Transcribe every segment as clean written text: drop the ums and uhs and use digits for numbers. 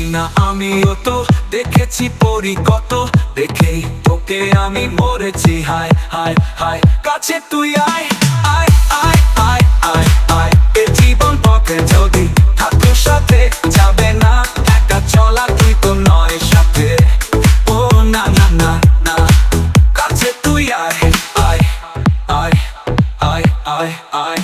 জানি না আমিও তো দেখেছি পরি কত, দেখেই তোকে আমি মরেছি। হায় হায় হায় কাছে তুই আয় আয় আয় আয় আয় আয়। এ জীবন পথে যদি থাকো সাথে, যাবে না একা চলা, তুই তো নয় সাথে। ও না না না না, কাছে তুই আয় আয় আয় আয় আয় আয়।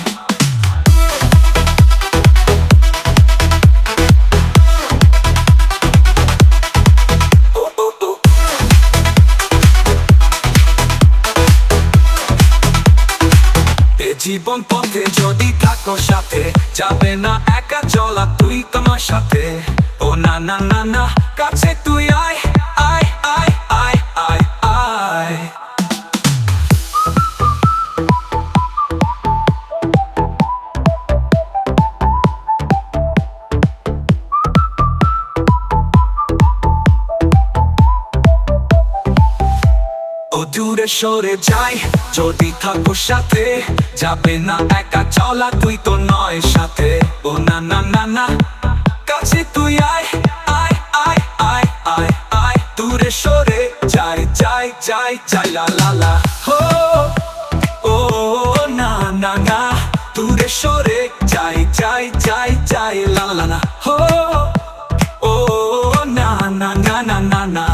জীবন পথে যদি থাকো সাথে, যাবে না একা চলা, তুই তোমার সাথে। ও না না না না, কাছে তুই আয় আয় আয় আয় আয় আয়। ও দূরে সরে যাই যদি থাকো সাথে, যাবে না একা চলা, তুই তো নয় সাথে। ও না না না না, কাছে তুই আয় আয় আয় আয় আয় আয়। দূরে সরে যাই যাই যাই যাই লা লা লা। হো ও না না না, দূরে সরে যাই যাই যাই যাই লা লা লা। হো ও না না না না না না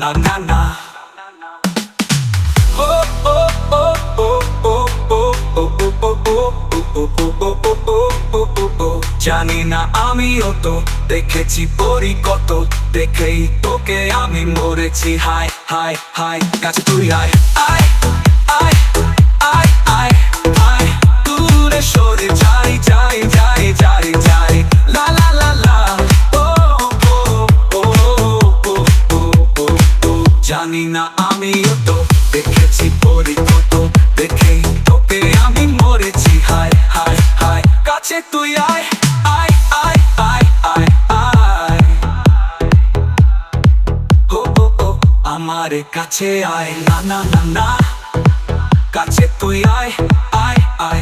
না না না। জানি না আমিও তো দেখেছি পরি কত, দেখেই তোকে আমি মরেছি। হায় হায় হায় কাছে তুই আয় আয় আয় আয় আয় আয়। দূরে সরে যাই যাই যাই যাই যাই লা লা লা লা। ও ও ও ও ও ও ও। জানি না আমিও তো দেখেছি পরি কত, দেখেই তোকে আমি মরেছি। হায় হায় হায় কাছে তুই আয় আয় আয় আয় আয় আয়। ও ও ও আমার কাছে আয় না না না না, কাছে তুই আয় আয় আয়।